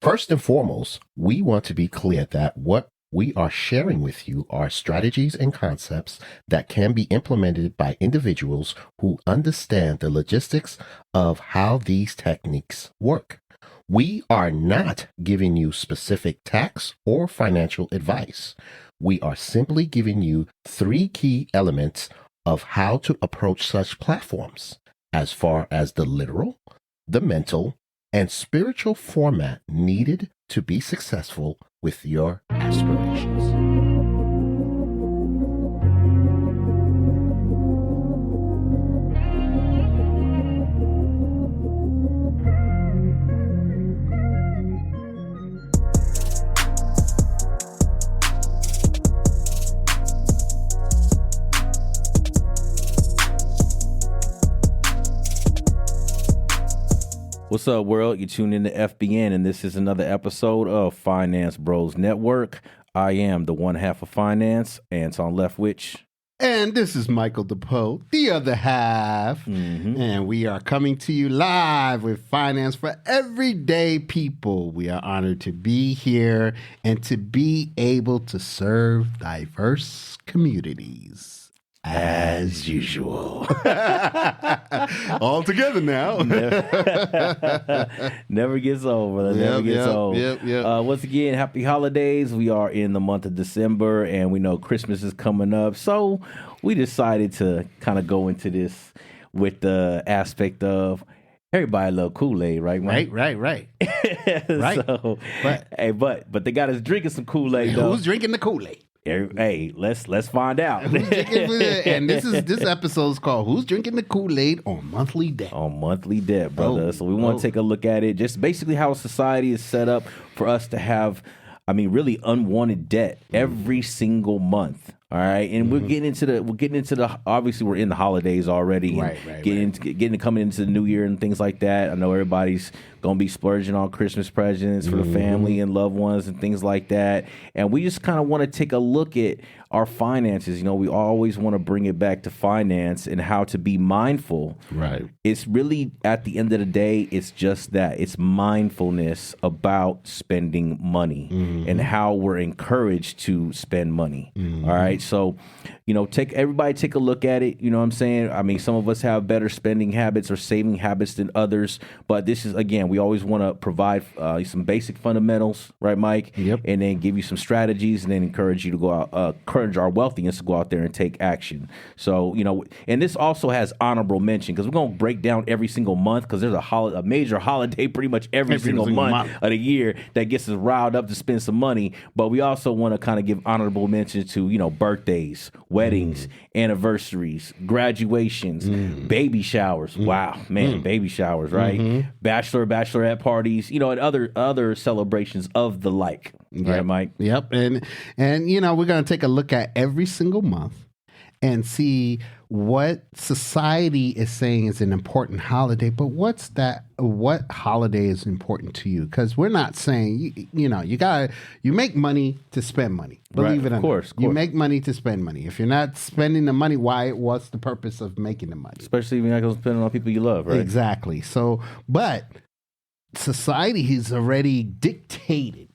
First and foremost, we want to be clear that what we are sharing with you are strategies and concepts that can be implemented by individuals who understand the logistics of how these techniques work. We are not giving you specific tax or financial advice. We are simply giving you 3 key elements of how to approach such platforms as far as the literal, the mental, and spiritual format needed to be successful with your aspirations. What's up, world? You tuned in to FBN, and this is another episode of Finance Bros Network. I am the one half of finance, Anton Leftwich. And this is Michael DePoe, the other half. And we are coming to you live with Finance for Everyday People. We are honored to be here and to be able to serve diverse communities. As usual. All together now. Never gets old, brother. Never gets old. Once again, happy holidays. We are in the month of December, and we know Christmas is coming up. So we decided to kind of go into this with the aspect of everybody love Kool-Aid, right, Mike? Right. Right. So, but they got us drinking some Kool-Aid, though. Who's drinking the Kool-Aid? Hey, let's find out. And this episode is called "Who's Drinking the Kool-Aid on Monthly Debt?" On monthly debt, brother. So we want to take a look at it, just basically how society is set up for us to have, really unwanted debt every single month. All right, and we're getting into the. Obviously, we're in the holidays already. Right. Coming into the new year and things like that. I know everybody's gonna be splurging on Christmas presents for the family and loved ones and things like that. And we just kind of want to take a look at our finances. You know, we always want to bring it back to finance and how to be mindful. Right. It's really, at the end of the day, it's just that. It's mindfulness about spending money and how we're encouraged to spend money. All right. So, everybody take a look at it. You know what I'm saying? Some of us have better spending habits or saving habits than others. But this is, again, we always want to provide some basic fundamentals, right, Mike? Yep. And then give you some strategies and then encourage you to go out, encourage our wealthians to go out there and take action. So, and this also has honorable mention because we're going to break down every single month because there's a major holiday pretty much every single month of the year that gets us riled up to spend some money. But we also want to kind of give honorable mention to, birthdays, weddings, anniversaries, graduations, baby showers. Wow, man, baby showers, right? Bachelorette parties, and other celebrations of the like. Right, Mike? Yep. And we're going to take a look at every single month and see what society is saying is an important holiday, but what holiday is important to you? Because we're not saying, you make money to spend money. Believe it or not. Of course. You make money to spend money. If you're not spending the money, what's the purpose of making the money? Especially if you're not going to spend it on people you love, right? Exactly. So, but society has already dictated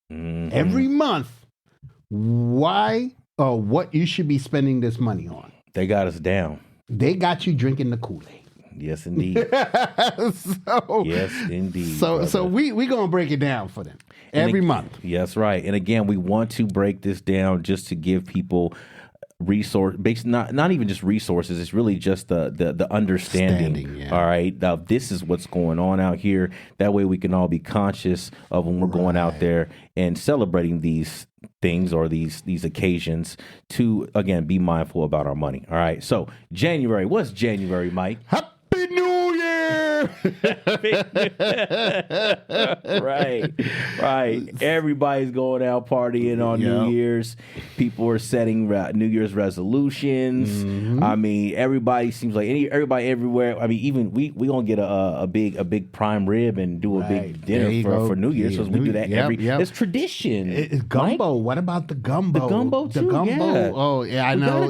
every month what you should be spending this money on. They got us down. They got you drinking the Kool-Aid. Yes, indeed. Yes, indeed. So we gonna break it down for them every month. Yes, right. And again, we want to break this down just to give people not even just resources. It's really just the understanding. Yeah. All right, now this is what's going on out here. That way we can all be conscious of when we're going out there and celebrating these things or these occasions to, again, be mindful about our money. All right, so January. What's January, Mike? Happy New Year! Right. Everybody's going out partying on New Year's. People are setting New Year's resolutions. Everybody seems like everybody everywhere. Even we gonna get a big prime rib and do a big dinner for New Year's. So we do that It's tradition. It's gumbo. Mike? What about the gumbo? The gumbo too. The gumbo. Yeah. Oh yeah, I know.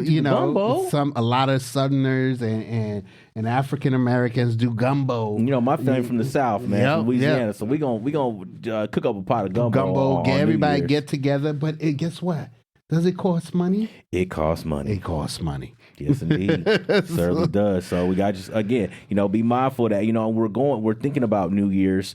A lot of Southerners and and African Americans do gumbo. You know, my family from the South, man, Yep, from Louisiana. yep. So we gonna cook up a pot of gumbo. Gumbo, get on New everybody Year's. get together. But guess what? Does it cost money? It costs money. It costs money. Yes, indeed. Certainly does. So we got to just again, be mindful of that. We're thinking about New Year's.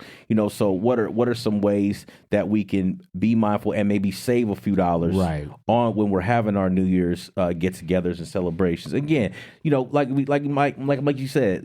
So what are some ways that we can be mindful and maybe save a few dollars Right. on when we're having our New Year's get-togethers and celebrations? Again, like Mike you said,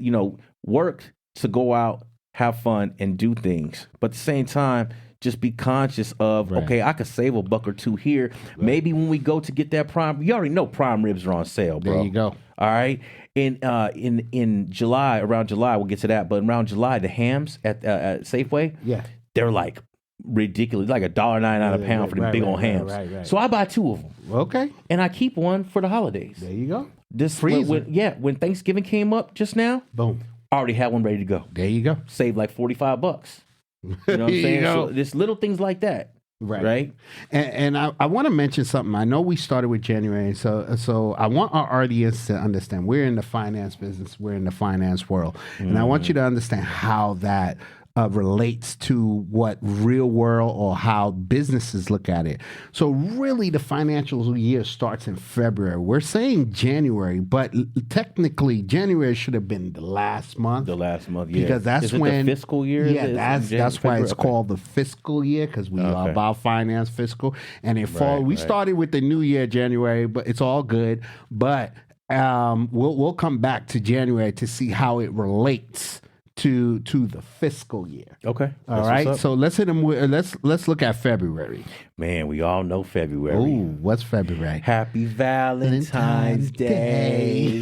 work to go out, have fun, and do things, but at the same time, just be conscious of, Right. okay, I could save $1 or $2 here. Right. Maybe when we go to get that prime, you already know prime ribs are on sale, bro. There you go. All right. In July, around July, we'll get to that, but around July, the hams at Safeway, Yeah. they're like ridiculous, like $1.99 a pound for the big old hams. Right. So I buy 2 of them. Okay. And I keep one for the holidays. There you go. This Freezer. when Thanksgiving came up just now, Boom. I already had one ready to go. There you go. Saved like $45. You know what I'm There you saying? go. So just little things like that. Right. And I want to mention something. I know we started with January, so I want our audience to understand we're in the finance business, we're in the finance world, and I want you to understand how that relates to what real world or how businesses look at it. So really the financial year starts in February. We're saying January, but technically January should have been the last month. The last month, yeah. Because that's Is it when the fiscal year. Yeah, that's why it's Okay. called the fiscal year, because we are about finance fiscal. And it fall. We right. started with the new year, January, but it's all good. But we'll come back to January to see how it relates to the fiscal year. Okay. All That's right. what's up. So let's hit them. Let's look at February. Man, we all know February. Ooh, what's February? Happy Valentine's Day.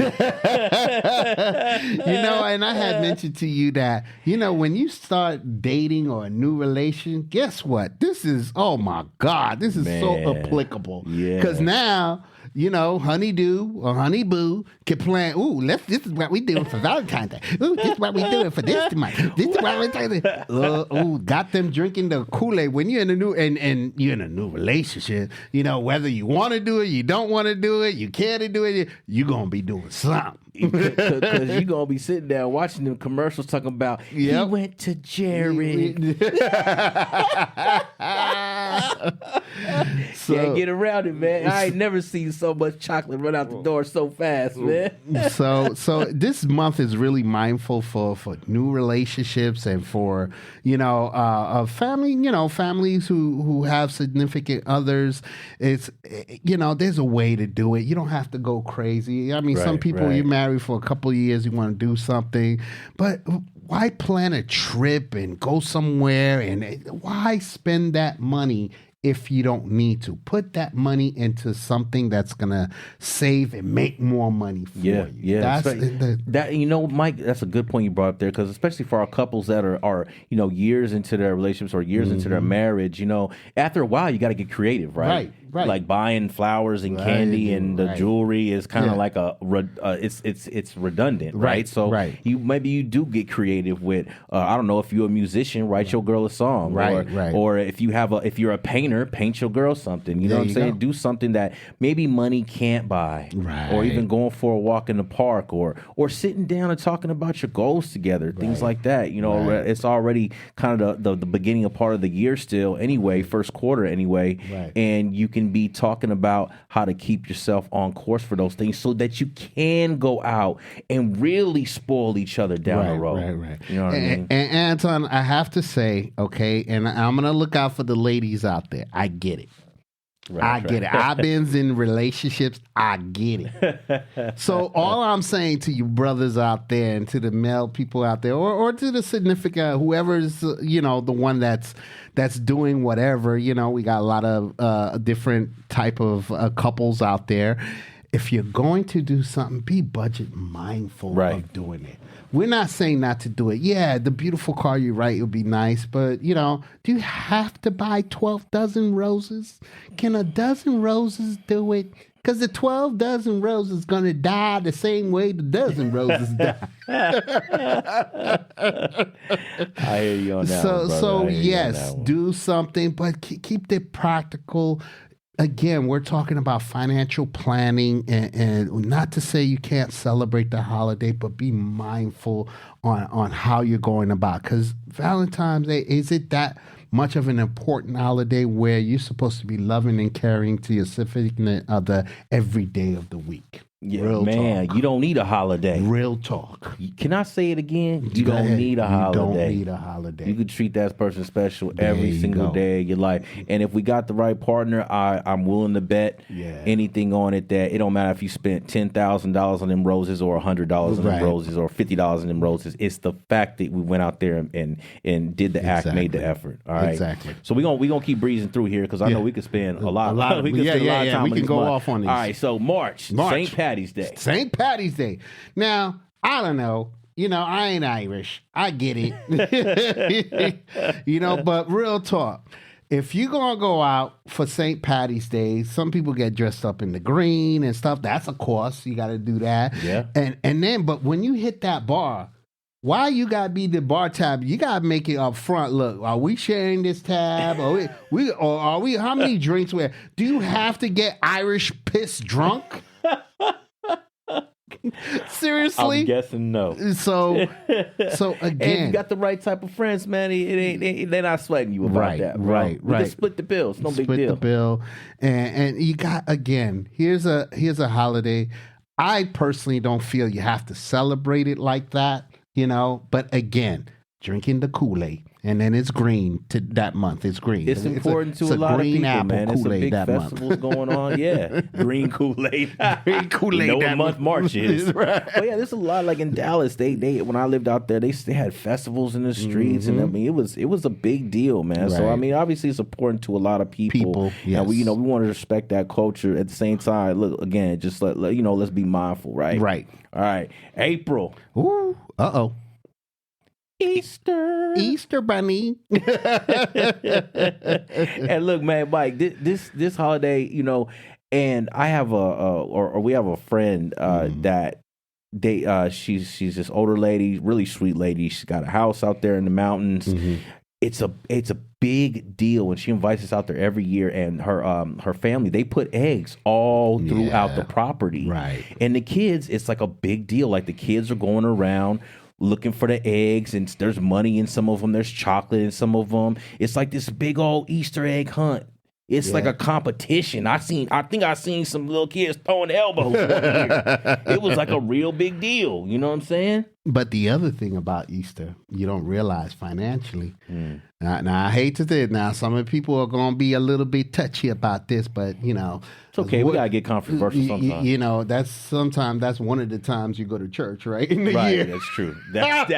And I had mentioned to you that, when you start dating or a new relation, guess what? This is, oh my God, this is so Man. applicable. Yeah. Because now, honeydew or honeyboo can plan, this is what we doing for Valentine's Day. Ooh, this is what we doing for this month. This is what we're doing. Got them drinking the Kool-Aid when you're in a new, and you're in a new relationship, whether you want to do it, you don't want to do it, you care to do it, you're going to be doing something. Because you're going to be sitting there watching them commercials talking about, he went to Jared. Can't get around it, man. I ain't never seen so much chocolate run out the door so fast, man. So this month is really mindful for new relationships and for family, families who have significant others. It's there's a way to do it. You don't have to go crazy. I mean, some people you're married for a couple of years, you want to do something, but why plan a trip and go somewhere, and why spend that money if you don't need to? Put that money into something that's gonna save and make more money for you. Yeah. Mike, that's a good point you brought up there, because especially for our couples that are years into their relationships or years into their marriage, after a while you got to get creative, right? Right. Like buying flowers and candy and the jewelry is kind of like it's redundant, right? So you do get creative with I don't know, if you're a musician, write your girl a song, or if you're a painter, paint your girl something. You know what I'm saying? Do something that maybe money can't buy, or even going for a walk in the park, or sitting down and talking about your goals together, things like that. It's already kind of the beginning of part of the year still, anyway, first quarter anyway, and you can be talking about how to keep yourself on course for those things so that you can go out and really spoil each other down the road. Right. You know what I mean? And Anton, I have to say, okay, and I'm gonna look out for the ladies out there. I get it. I get it. I've been in relationships. I get it. So all I'm saying to you brothers out there and to the male people out there, or to the significant, whoever's, the one that's doing whatever, we got a lot of different type of couples out there. If you're going to do something, be budget mindful of doing it. We're not saying not to do it. Yeah, the beautiful car, you're right, it would be nice. But, do you have to buy 12 dozen roses? Can a dozen roses do it? Because the 12 dozen roses is going to die the same way the dozen roses die. I hear you on that So yes, do something, but keep it practical. again, we're talking about financial planning, and not to say you can't celebrate the holiday, but be mindful on how you're going about. Because Valentine's Day, is it that much of an important holiday where you're supposed to be loving and caring to your significant other every day of the week? Yeah, Real man, talk. you don't need a holiday. Real talk. Can I say it again? You Go don't ahead. need a holiday. You don't need a holiday. You could treat that person special There every you single go. day of your life. And if we got the right partner, I'm willing to bet Yeah. anything on it that it don't matter if you spent $10,000 on them roses or $100 on Right. them roses or $50 on them roses. It's the fact that we went out there and did the act, made the Exactly. effort. All right. Exactly. So we gonna keep breezing through here because I know we could spend a lot. We could yeah, spend a lot yeah, of yeah. time We on can this go month. off on these. All right. So March. St. Patty's Day. St. Patty's Day. Now, I don't know. You know, I ain't Irish. I get it. You know, but real talk. If you're going to go out for St. Patty's Day, some people get dressed up in the green and stuff. That's a course. You got to do that. Yeah. And then, but when you hit that bar, why you got to be the bar tab? You got to make it up front. Look, are we sharing this tab? Or are we, how many drinks we have? Do you have to get Irish piss drunk? Seriously? I'm guessing no. So And again, you got the right type of friends, man. They're not sweating you about Right, that. Bro. right, We right. can split the bills. No big split deal. the bill, and you got, again. Here's a holiday. I personally don't feel you have to celebrate it like that, you know. But again, drinking the Kool-Aid, and then it's green to that month. It's green. It's important to it's a lot of green people, apple man. It's a Kool-Aid big that festivals month. going on. Yeah, green Kool-Aid. Green Kool-Aid You know what that month March is. Right. But yeah, there's a lot. Like in Dallas, they when I lived out there, they had festivals in the streets, and I mean it was a big deal, man. So I Right. mean, obviously it's important to a lot of people. Yes. And we we want to respect that culture. At the same time, look again, just let's be mindful, right? Right. All right, April. Ooh. Uh-oh. Easter bunny. And look, man, Mike, this holiday, and I have we have a friend that she's this older lady, really sweet lady. She's got a house out there in the mountains. It's a big deal, and she invites us out there every year. And her family, they put eggs all throughout the property, Right. And the kids, it's like a big deal. Like the kids are going around looking for the eggs, and there's money in some of them. There's chocolate in some of them. It's like this big old Easter egg hunt. It's like a competition. I think I seen some little kids throwing elbows one year. It was like a real big deal. You know what I'm saying? But the other thing about Easter, you don't realize financially. Now, I hate to say it. Now, some of the people are going to be a little bit touchy about this, but It's okay. We gotta get controversial sometimes. You know, that's one of the times you go to church, right? In the Right, year. that's true. That's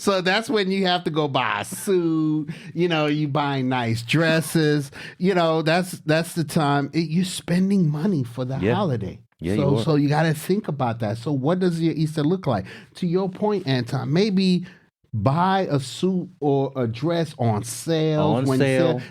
So that's when you have to go buy a suit. You buying nice dresses. That's the time you're spending money for the holiday. Yeah, you are. So you got to think about that. So what does your Easter look like? To your point, Anton, maybe buy a suit or a dress on sale.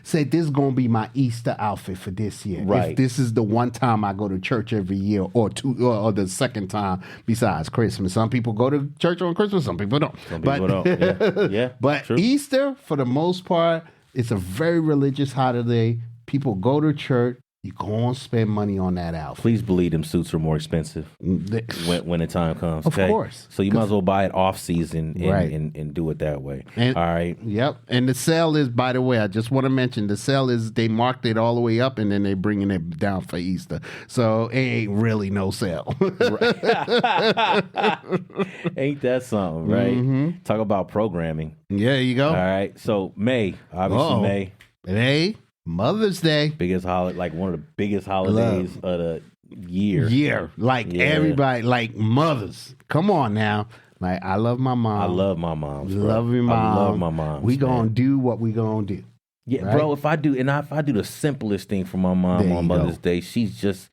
Say this is going to be my Easter outfit for this year. Right. If this is the one time I go to church every year, or or the second time besides Christmas. Some people go to church on Christmas, some people don't. Some people don't. Yeah. But true. Easter, for the most part, it's a very religious holiday. People go to church. You go and spend money on that outfit. Please believe them suits are more expensive when the time comes. Of okay? course. So you might as well buy it off season and, Right. and do it that way. And- All right. Yep. And the sale is, by the way, I just want to mention, the sale is they marked it all the way up and then they bringing it down for Easter. So it ain't really no sale. Ain't that something, right? Talk about programming. Yeah, you go. All right. So May, obviously Uh-oh. May, Hey, Mother's Day. biggest holiday, like one of the biggest holidays of the year. Year. Like Yeah. everybody, like mothers. Come on now. Like, I love my mom. I love my moms. Bro. Love your mom. I love my moms. We man. gonna do what we gonna do. Yeah, right? bro. If I do the simplest thing for my mom There on you Mother's go. Day, she's just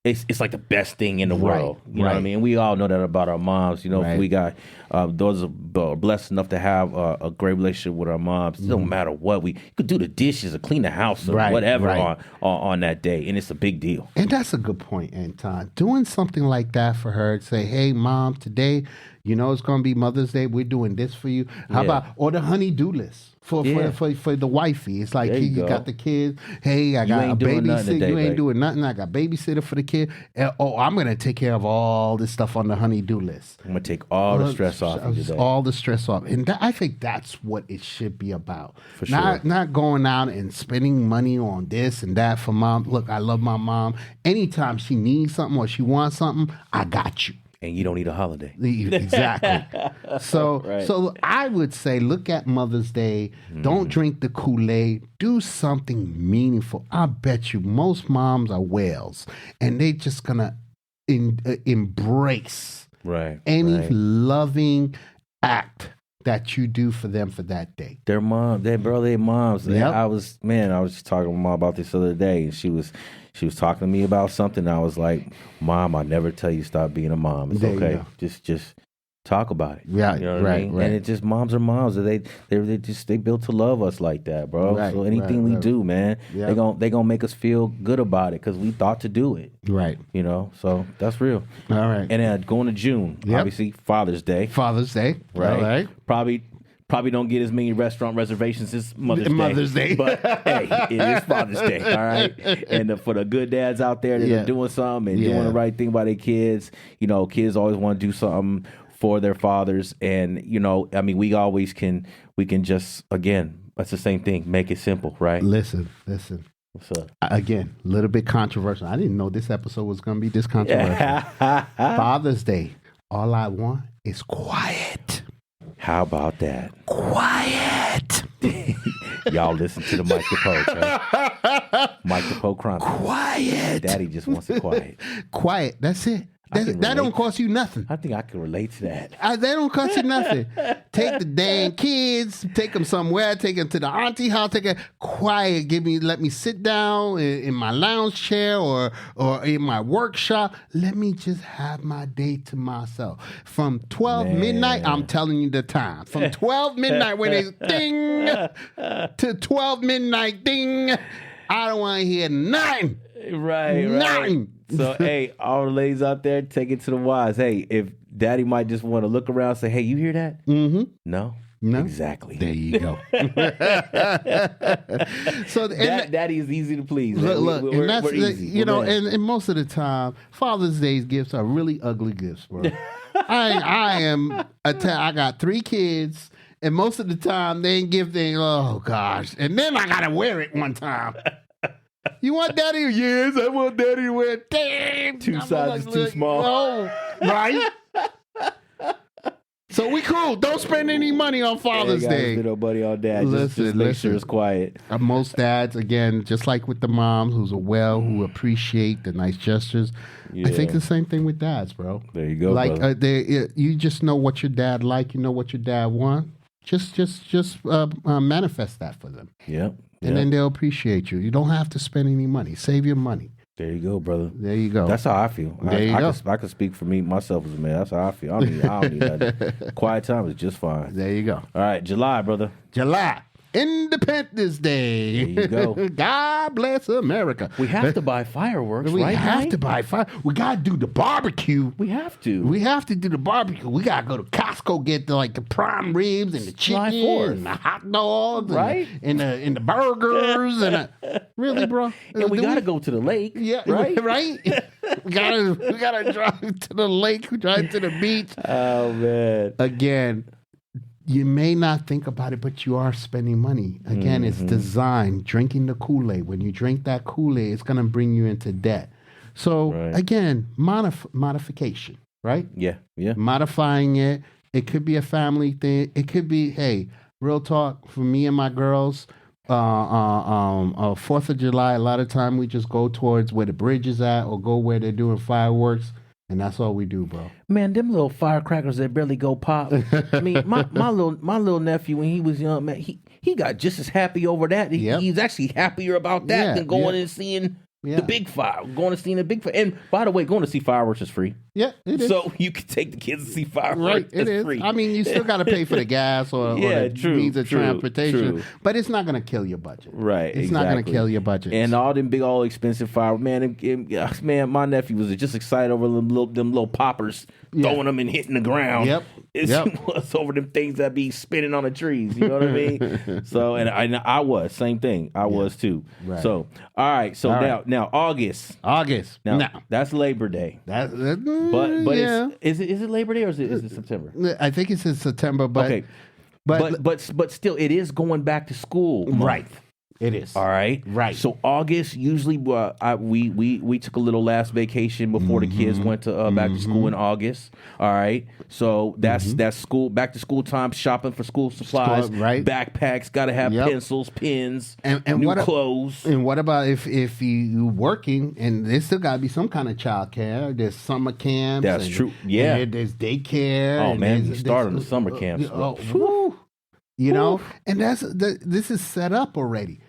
it's like the best thing in the Right, world. You know what I right. mean? We all know that about our moms. You know, Right. if we got those are blessed enough to have a great relationship with our moms. It don't matter what you could do, the dishes or clean the house or Right, whatever right. on that day, and it's a big deal. And that's a good point, Anton. Doing something like that for her, say, hey, Mom, today, it's going to be Mother's Day. We're doing this for you. How Yeah. about, or the honey-do list. for the wifey. It's like There you you go. got the kids. Hey, I got a ain't doing nothing babysitter. today, You ain't babe. doing nothing. I got babysitter for the kid. And, I'm gonna take care of all this stuff on the honey-do list. I'm gonna take all the stress off you today. All the stress off, and I think that's what it should be about. For sure. Not going out and spending money on this and that for mom. Look, I love my mom. Anytime she needs something or she wants something, I got you. And you don't need a holiday. Exactly. So, Right. so I would say, look at Mother's Day. Don't drink the Kool-Aid. Do something meaningful. I bet you most moms are whales, and they just gonna embrace Right. any right. loving act that you do for them for that day. Their mom, their moms. Yep. I was just talking to mom about this the other day, and she was talking to me about something. And I was like, Mom, I never tell you stop being a mom. It's There you okay. go. Just talk about it. Right, You know what I right, mean? right. And it just moms are moms. They built to love us like that, bro. Right, So anything right, we right. do, man, Yep. they gonna make us feel good about it because we thought to do it. Right. You know, so that's real. All right. And then going to June, Yep. obviously Father's Day, Father's Day. right? All right. Probably don't get as many restaurant reservations as Mother's Day. But hey, it is Father's Day, all right? And for the good dads out there that Yeah. are doing something and Yeah. doing the right thing by their kids, you know, kids always want to do something for their fathers. And, you know, I mean, we can just, again, that's the same thing. Make it simple, right? Listen. What's up? Again, a little bit controversial. I didn't know this episode was going to be this controversial. Father's Day. All I want is quiet. How about that? Quiet. Y'all listen to the Mike DePoe, right? Mike DePoe Chronicles. Quiet. Daddy just wants it quiet. Quiet. That's it. I can That don't relate. cost you nothing. I think I can relate to that. That don't cost you nothing. Take the dang kids, take them somewhere, take them to the auntie house, take it quiet. Let me sit down in my lounge chair or in my workshop. Let me just have my day to myself. From 12 midnight, I'm telling you the time. From 12 midnight when it's ding to 12 midnight ding, I don't want to hear nothing. Right. Nothing. So, hey, all the ladies out there, take it to the wise. Hey, if daddy might just want to look around and say, hey, you hear that? Mm-hmm. No? No. Exactly. There you go. So Daddy is easy to please. Look, We're and that's we're easy. you We're know, men. and most of the time, Father's Day's gifts are really ugly gifts, bro. I got 3 kids, and most of the time they ain't give things. Oh gosh, and then I gotta wear it one time. You want daddy? Yes, I want daddy to wear it. Damn, Two sizes too small. No, right? So we cool. Don't spend any money on Father's Hey, guys, Day. spend no money on dad. Just Listen, make sure listen. it's quiet. Most dads, again, just like with the moms who appreciate the nice gestures. I think Yeah. the same thing with dads, bro. There you go, Like brother. you just know what your dad like. You know what your dad want. Just manifest that for them, Yep. and then they'll appreciate you. You don't have to spend any money. Save your money. There you go, brother. There you go. That's how I feel. There you go. I can speak for me, myself as a man. That's how I feel. I don't need nothing. Quiet time is just fine. There you go. All right, July, brother. July. Independence Day. There you go. God bless America. We have to buy fireworks, We right? have Mike? to buy fire. We got to do the barbecue. We have to. We have to do the barbecue. We gotta go to Costco, get the prime ribs and the July chicken 4th. and the hot dogs, Right? And the burgers really, bro. and we got to go to the lake. Yeah, Right? right. we gotta drive to the lake. Drive to the beach. Oh, man. Again, you may not think about it, but you are spending money. Again, it's designed. Drinking the Kool-Aid. When you drink that Kool-Aid, it's gonna bring you into debt. So Right. again, modification, right? Yeah. Yeah. Modifying it. It could be a family thing. It could be, hey, real talk for me and my girls. 4th of July, a lot of time we just go towards where the bridge is at or go where they're doing fireworks. And that's all we do, bro. Man, them little firecrackers that barely go pop. I mean, my little nephew when he was young, man, he got just as happy over that. Yep. He's actually happier about that Yeah, than going yeah. and seeing Yeah. the big fire. Going to seeing the big fire. And by the way, going to see fireworks is free. Yeah, it is. So you can take the kids to see fireworks. Right, it It's is. free. I mean, you still got to pay for the gas or Yeah, the true, means of true, transportation, true. but it's not going to kill your budget. Right, It's not going to exactly. kill your budget. And all them big old expensive fireworks, man, my nephew was just excited over them little poppers, Yeah. throwing them and hitting the ground. Yep. was over them things that be spinning on the trees. You know what I mean? So, and I was same thing. I was too. Right. So, all right. So now August. Now that's Labor Day. But yeah. is it Labor Day or is it September? I think it's in September, but okay. But still, it is going back to school month. Right. It is. All right. Right. So August usually we took a little last vacation before the kids went to back to school in August. All right. So that's school back to school time, shopping for school supplies, right? Backpacks, got to have pencils, pens, and new clothes. And what about if you working and there still got to be some kind of child care? There's summer camps. That's true. Yeah. And there's daycare. Oh man, you started the summer camps. You know, and this is set up already.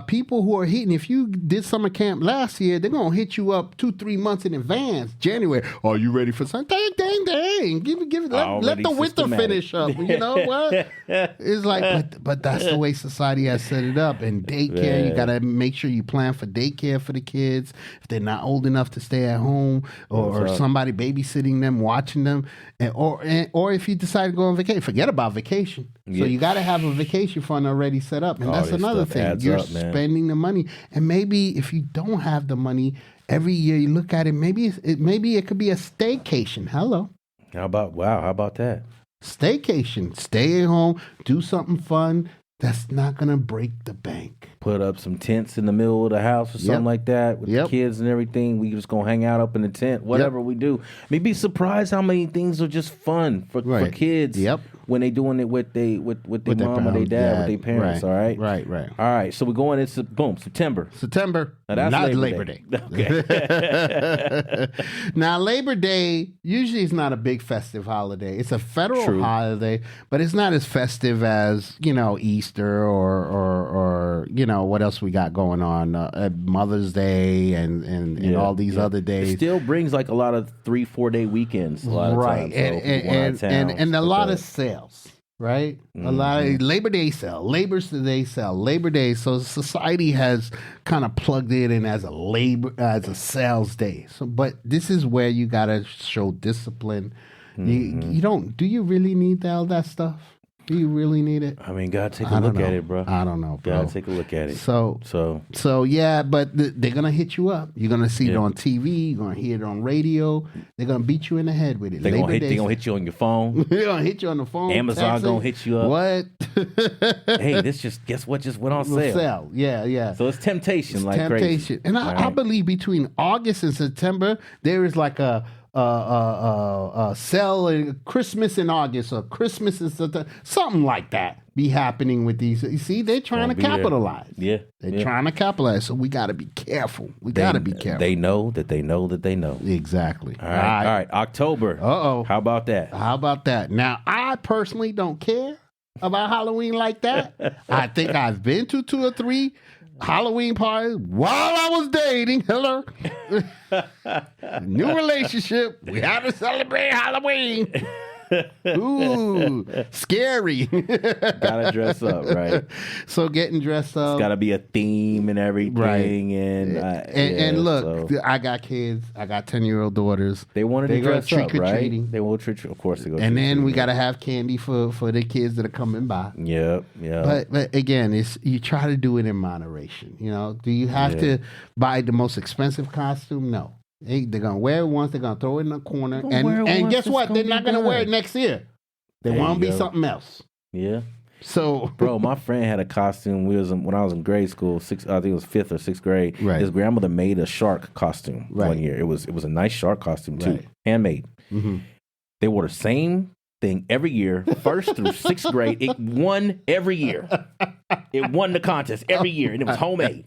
People who are hitting, if you did summer camp last year, they're gonna hit you up 2-3 months in advance. January, are you ready for something? Dang! Give it. Let the winter finish up. You know what? It's like, but that's the way society has set it up. And daycare, you gotta make sure you plan for daycare for the kids if they're not old enough to stay at home, or somebody babysitting them, watching them, or if you decide to go on vacation, forget about vacation. So you got to have a vacation fund already set up, and that's another thing. You're spending the money, and maybe if you don't have the money, every year you look at it. Maybe it could be a staycation. Hello. How about that? Staycation. Stay at home. Do something fun. That's not gonna break the bank. Put up some tents in the middle of the house or something like that with the kids and everything. We just gonna hang out up in the tent. Whatever we do. Maybe be surprised how many things are just fun for kids. When they doing it with their mom or their dad, with their parents. All right. Right. All right. So we're going into September. Now that's not Labor Day. Okay. Now Labor Day usually is not a big festive holiday. It's a federal holiday, but it's not as festive as Easter or what else we got going on, Mother's Day and all these other days. It still brings like a lot of 3-4 day weekends. A lot of times. So and a lot of sales. Right? A lot of Labor Day sale, Labor Day. So society has kind of plugged it in as a sales day. So, but this is where you got to show discipline. You don't. Do you really need all that stuff? Do you really need it? I mean, gotta take a look at it, bro. I don't know, bro. Gotta take a look at it. So yeah, but they're gonna hit you up. You're gonna see it on TV. You're gonna hear it on radio. They're gonna beat you in the head with it. They're gonna hit you on your phone. They're gonna hit you on the phone. Amazon gonna hit you up. What? Hey, guess what just went on sale. Yeah. So it's temptation, it's like temptation. crazy. And I believe between August and September there is like a sell Christmas in August or Christmas in September, something like that be happening with these. You see, they're trying to capitalize. They're trying to capitalize. So we got to be careful. They know that they know that they know. Exactly. All right. October. How about that? Now, I personally don't care about Halloween like that. I think I've been to 2 or 3 Halloween parties while I was dating. Hello. New relationship. We have to celebrate Halloween. Ooh, scary. Gotta dress up, right? So getting dressed up. It's gotta be a theme and everything. Right. And look, I got kids. I got 10-year-old daughters. They wanted to dress up, trick or treating. They will trick. Of course, they go. And then we gotta have candy for the kids that are coming by. Yep. But again, you try to do it in moderation. Do you have to buy the most expensive costume? No. They're going to wear it once. They're going to throw it in the corner. And guess what? They're not going to wear it next year. They want to be something else. Yeah. So, bro, my friend had a costume. When I was in grade school, I think it was 5th or 6th grade. Right. His grandmother made a shark costume one year. It was a nice shark costume too, handmade. Mm-hmm. They wore the same thing every year, 1st through 6th grade. It won every year. It won the contest every year, and it was homemade.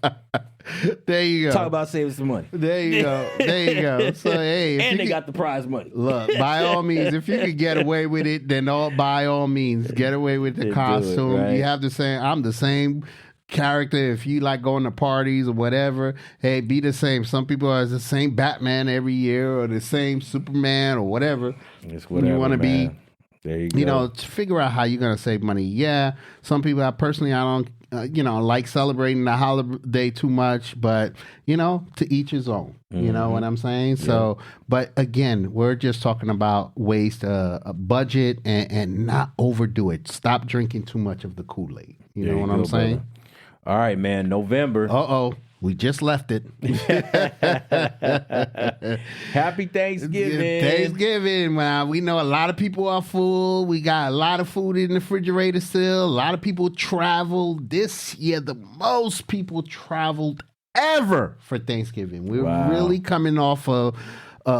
There you go. Talk about saving some money. There you go. So hey, and they got the prize money. Look, by all means, if you could get away with it, then by all means, get away with the costume. Right? You have the same. I'm the same character. If you like going to parties or whatever, hey, be the same. Some people are the same Batman every year, or the same Superman, or whatever. It's whatever you want to be. There you You go. know, to figure out how you're going to save money. Yeah, some people, I don't, like celebrating the holiday too much, but, to each his own. You know what I'm saying? So, but again, we're just talking about ways to budget and not overdo it. Stop drinking too much of the Kool-Aid. You know what I'm saying? Brother. All right, man. November. Uh-oh. We just left it. Happy Thanksgiving. Thanksgiving. We know a lot of people are full. We got a lot of food in the refrigerator still. A lot of people traveled. This year, the most people traveled ever for Thanksgiving. We're really coming off of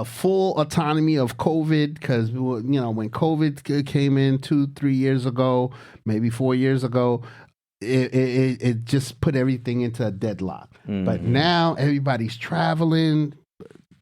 full autonomy of COVID because, when COVID came in 2-3 years ago, maybe 4 years ago, it just put everything into a deadlock. But now everybody's traveling,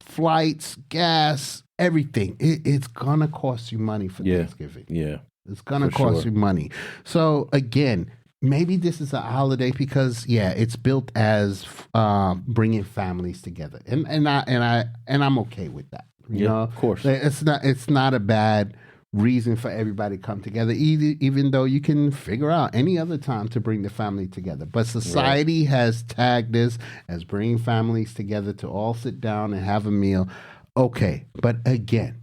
flights, gas, everything. It's gonna cost you money for Thanksgiving. Yeah, it's gonna cost you money. So again, maybe this is a holiday because it's built as bringing families together, and I'm okay with that. You know, of course, it's not a bad reason for everybody to come together, even though you can figure out any other time to bring the family together. But society has tagged this as bringing families together to all sit down and have a meal. Okay, but again,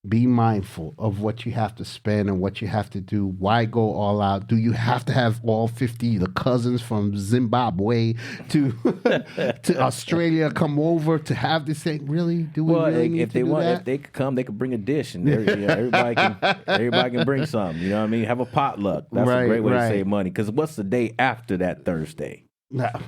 be mindful of what you have to spend and what you have to do. Why go all out? Do you have to have all 50, the cousins from Zimbabwe to to Australia come over to have this thing? Really? Do we really need if to they do want, that? if they could come, they could bring a dish, and everybody can bring something. You know what I mean? Have a potluck. That's a great way to save money. Because what's the day after that Thursday? Black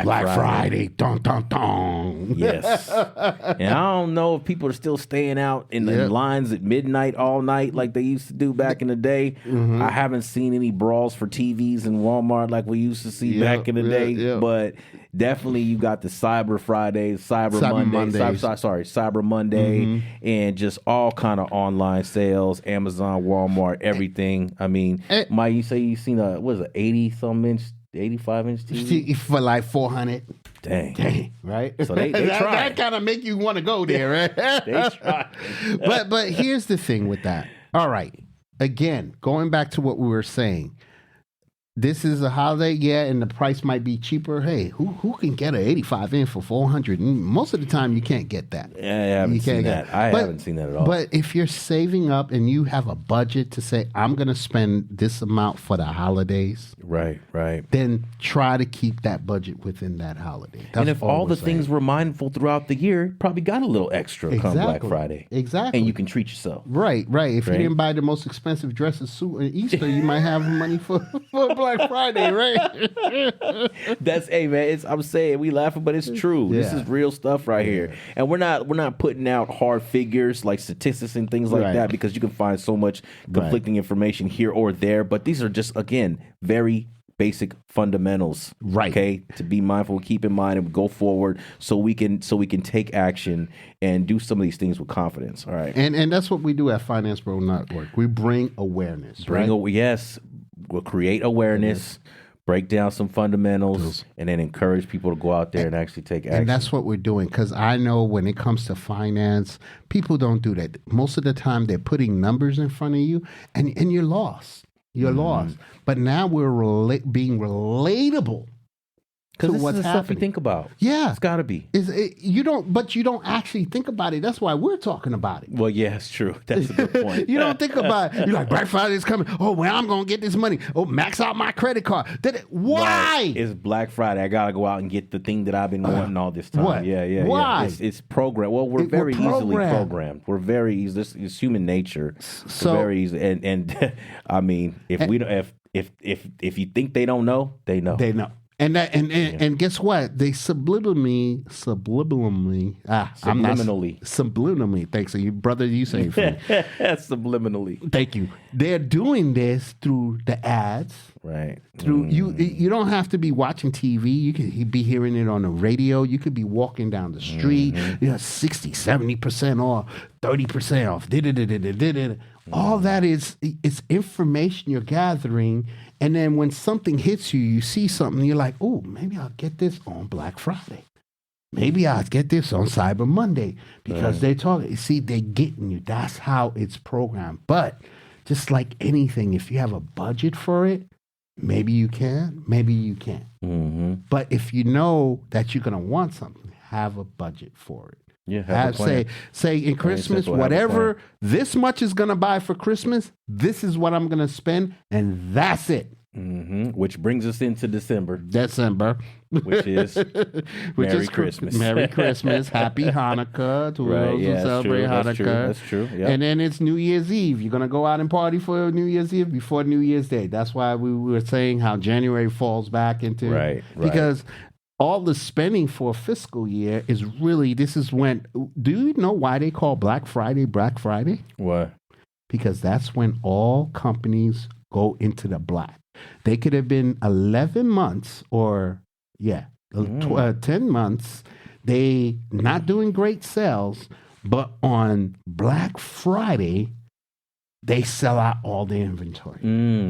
Friday. Dun, dun, dun. Yes. And I don't know if people are still staying out in the lines at midnight all night like they used to do back in the day. I haven't seen any brawls for TVs in Walmart like we used to see back in the day. But definitely you got the Cyber Fridays, Cyber Monday, and just all kind of online sales, Amazon, Walmart, everything. I mean, Mike, you say you seen a 80-some-inch 85-inch TV for like 400. Dang, right? So they try. That kind of make you want to go there, right? They try. But here's the thing with that. All right, again, going back to what we were saying. This is a holiday, and the price might be cheaper. Hey, who can get an 85-inch for 400? Most of the time, you can't get that. Yeah, I haven't seen that. I haven't seen that at all. But if you're saving up and you have a budget to say, I'm going to spend this amount for the holidays, right, then try to keep that budget within that holiday. That's and if all the things were mindful throughout the year, probably got a little extra come Black Friday. Exactly. And you can treat yourself. Right. If you didn't buy the most expensive dresses, suit, and Easter, you might have money for Black Friday, right? That's man. I'm saying we laughing, but it's true. This is real stuff right here, and we're not putting out hard figures like statistics and things like that because you can find so much conflicting information here or there. But these are just again very basic fundamentals, right? Okay, to be mindful, keep in mind, and go forward so we can take action and do some of these things with confidence. All right, and that's what we do at Finance Bro Network. We bring awareness. We'll create awareness, break down some fundamentals, and then encourage people to go out there and actually take action. And that's what we're doing, because I know when it comes to finance, people don't do that. Most of the time, they're putting numbers in front of you, and you're lost. You're lost. But now we're being relatable. Because this what's is the stuff you think about. Yeah. It's got to be. You don't actually think about it. That's why we're talking about it. Well, yeah, it's true. That's a good point. You don't think about it. You're like, Black Friday's coming. Oh, well, I'm going to get this money. Oh, max out my credit card. Why? Right. It's Black Friday. I got to go out and get the thing that I've been wanting all this time. What? Yeah. Why? It's programmed. Well, we're very easily programmed. We're very easy. It's human nature. So, we're very easy. And I mean, if you think they don't know, they know. They know. And guess what? They subliminally. Subliminally. Thanks, you brother. You say it for me. Subliminally. Thank you. They're doing this through the ads. Right. Through you don't have to be watching TV. You could be hearing it on the radio. You could be walking down the street. 60, 70% off, 30% off. All that is information you're gathering. And then when something hits you, you see something, you're like, oh, maybe I'll get this on Black Friday. Maybe I'll get this on Cyber Monday because they're talking. See, they're getting you. That's how it's programmed. But just like anything, if you have a budget for it, maybe you can, maybe you can't. But if you know that you're going to want something, have a budget for it. Yeah, have a plan. Say in Christmas, simple, have a whatever this much is going to buy for Christmas, this is what I'm going to spend, and that's it. Which brings us into December, which is Merry Christmas. Merry Christmas, Happy Hanukkah to those who celebrate Hanukkah. That's true. Yep. And then it's New Year's Eve. You're gonna go out and party for New Year's Eve before New Year's Day. That's why we were saying how January falls back into because all the spending for a fiscal year is really, this is when, do you know why they call Black Friday Black Friday? Why? Because that's when all companies go into the black. They could have been 11 months or, 10 months, they not doing great sales, but on Black Friday, they sell out all the inventory.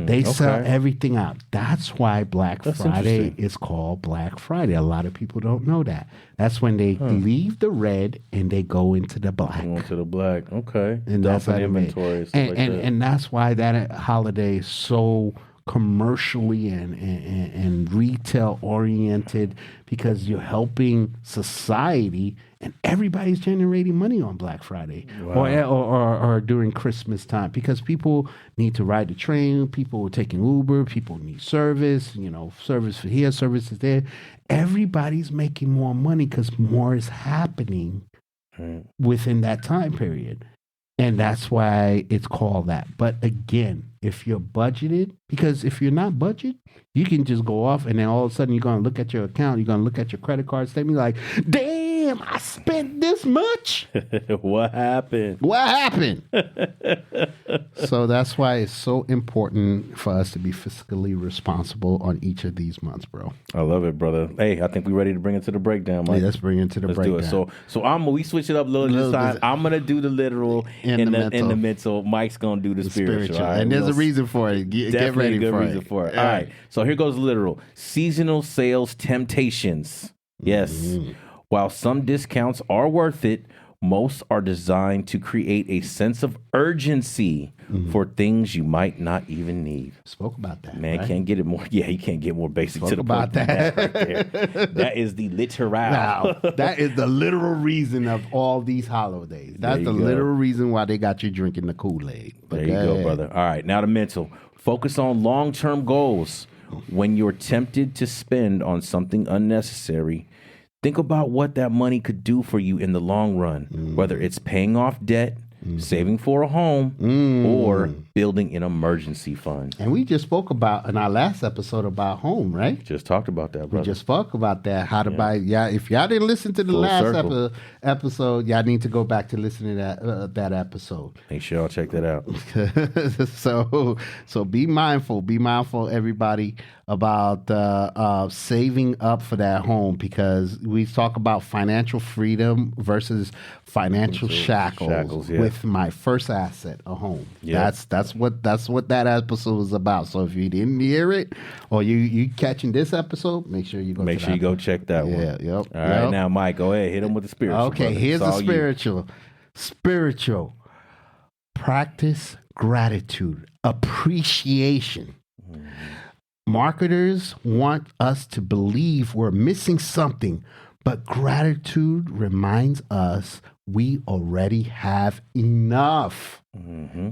They sell everything out. That's why Black Friday is called Black Friday. A lot of people don't know that. That's when they leave the red and they go into the black. Go into the black. Okay. And that's how inventory. And that's why that holiday is so commercially and retail oriented, because you're helping society and everybody's generating money on Black Friday or during Christmas time, because people need to ride the train, people are taking Uber, people need service, service for here, services there. Everybody's making more money because more is happening within that time period. And that's why it's called that. But again, if you're budgeted, because if you're not budgeted, you can just go off and then all of a sudden you're going to look at your account, you're going to look at your credit card statement like, damn, I spent this much. What happened? So that's why it's so important for us to be fiscally responsible on each of these months, bro. I love it, brother. Hey, I think we're ready to bring it to the breakdown, Mike. Yeah, let's bring it to the breakdown. Do it. So we switch it up a little this time. I'm gonna do the literal and the mental. Mike's gonna do the spiritual. Right? And there's a reason for it. Get ready for it. All right. So here goes literal. Seasonal sales temptations. Yes. While some discounts are worth it, most are designed to create a sense of urgency for things you might not even need. Spoke about that. Man, right? Can't get it more. Yeah, he can't get more basic Spoke to the about point. That. Right there. That is the literal. Now, that is the literal reason of all these holidays. That's the literal reason why they got you drinking the Kool-Aid. But there you go, brother. All right, now the mental. Focus on long-term goals. When you're tempted to spend on something unnecessary, think about what that money could do for you in the long run, whether it's paying off debt, saving for a home, or building an emergency fund. And we just spoke about in our last episode about home, right? Just talked about that, brother. We just spoke about that, how to buy. Yeah, if y'all didn't listen to the last episode, y'all need to go back to listen to that episode. Make sure y'all check that out. So be mindful, everybody, about saving up for that home, because we talk about financial freedom versus financial shackles with my first asset, a home. Yeah. That's what that episode was about. So if you didn't hear it, or you catching this episode, make sure you go check that one. Yeah, yep. All right, now Mike, go ahead, hit him with the spiritual. Okay, brother. Here's the spiritual. Spiritual. Practice gratitude, appreciation. Marketers want us to believe we're missing something, but gratitude reminds us we already have enough.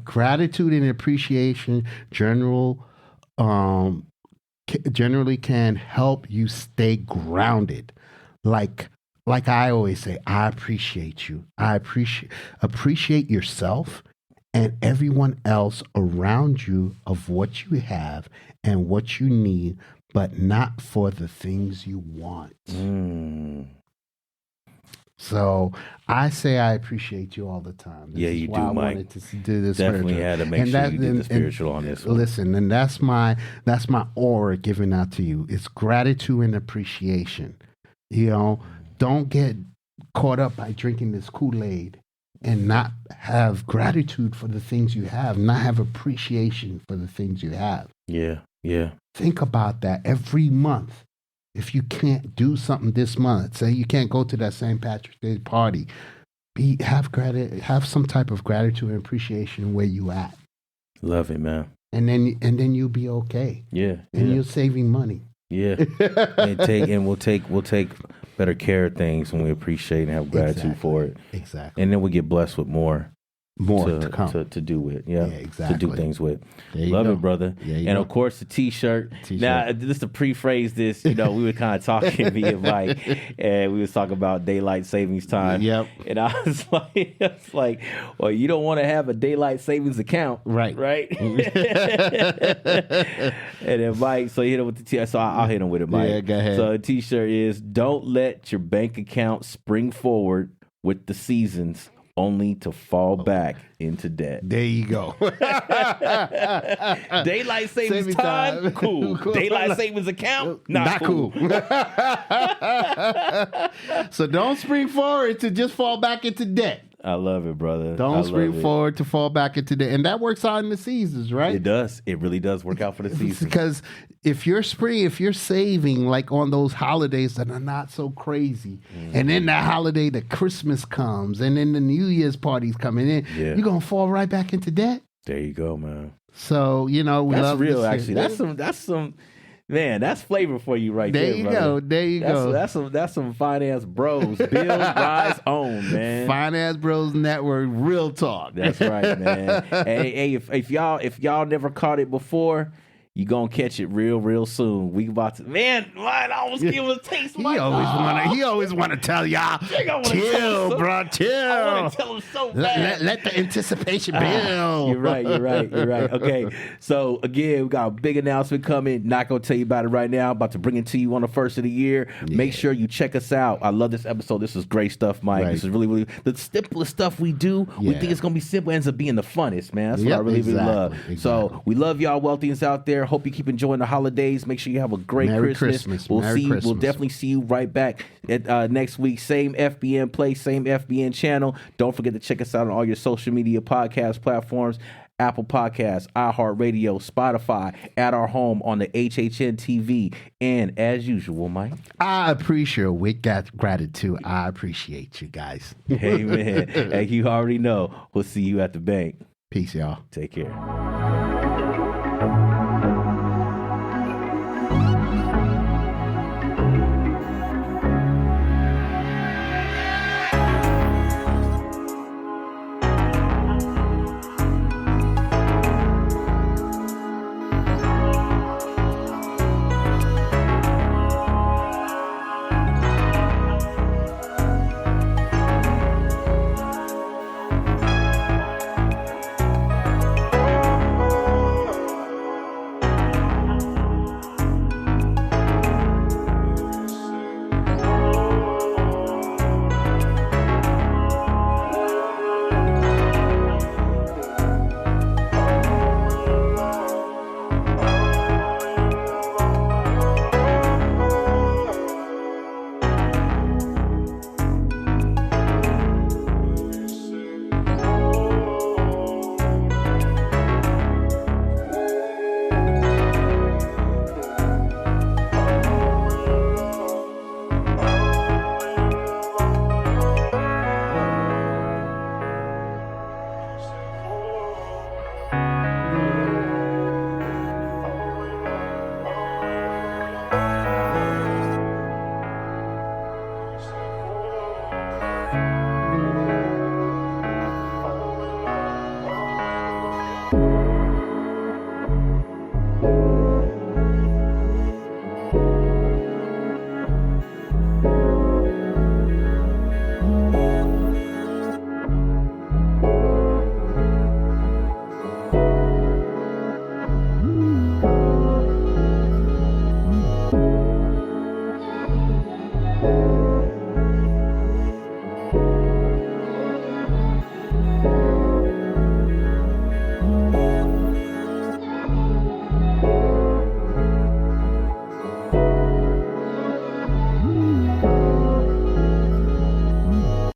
Gratitude and appreciation generally can help you stay grounded. Like I always say, I appreciate you. I appreciate yourself and everyone else around you of what you have and what you need, but not for the things you want. So I say I appreciate you all the time. This is you why do, I Mike. Wanted to do this. Definitely had to make sure you did the spiritual on this one. Listen, and that's my aura giving out to you. It's gratitude and appreciation. Don't get caught up by drinking this Kool-Aid and not have gratitude for the things you have, not have appreciation for the things you have. Yeah. Think about that every month. If you can't do something this month, say you can't go to that St. Patrick's Day party, have some type of gratitude and appreciation where you at. Love it, man. and then you'll be okay. Yeah. And yeah. you're saving money. Yeah, and we'll take better care of things, and we appreciate and have gratitude for it. Exactly. And then we get blessed with more to come. to do with. Yeah, exactly. To do things with. There you Love go. it, brother. And of course the T-shirt. Now, just to prephrase this, we were kind of talking, me and Mike, and we was talking about daylight savings time. Yep. And I was like, well, you don't want to have a daylight savings account, right? And then Mike, so he hit him with the T-shirt. So I'll hit him with it, Mike. Yeah, go ahead. So the T-shirt is: don't let your bank account spring forward with the seasons, only to fall back into debt. There you go. Daylight savings time, cool. Daylight savings account, not cool. So don't spring forward to just fall back into debt. I love it, brother. Don't spring forward to fall back into debt. And that works out in the seasons, right? It does. It really does work out for the seasons. Because if you're saving like on those holidays that are not so crazy, and then that holiday, the Christmas comes, and then the New Year's parties coming in, you're going to fall right back into debt. There you go, man. So, we that's love real, this actually. That's some, man, that's flavor for you right there, brother. There you go. That's some finance bros. Bill Rise on, man. Finance Bros Network, real talk. That's right, man. hey, if y'all never caught it before, you gonna catch it real soon. We about to, man. I almost give him a taste. He always wanna tell y'all, chill, bro, chill. I want to tell him so bad. Let the anticipation build. You're right. Okay, so again, we got a big announcement coming. Not gonna tell you about it right now. About to bring it to you on the first of the year. Yeah. Make sure you check us out. I love this episode. This is great stuff, Mike. Right. This is really the simplest stuff we do. Yeah. We think it's gonna be simple. Ends up being the funnest, man. That's what I really love. Exactly. So we love y'all, Wealthians out there. Hope you keep enjoying the holidays. Make sure you have a great Christmas. We'll definitely see you right back at next week. Same FBN place, same FBN channel. Don't forget to check us out on all your social media podcast platforms. Apple Podcasts, iHeartRadio, Spotify, at our home on the HHN TV. And as usual, Mike, I appreciate with gratitude. I appreciate you guys. Hey, man. And you already know, we'll see you at the bank. Peace, y'all. Take care. you.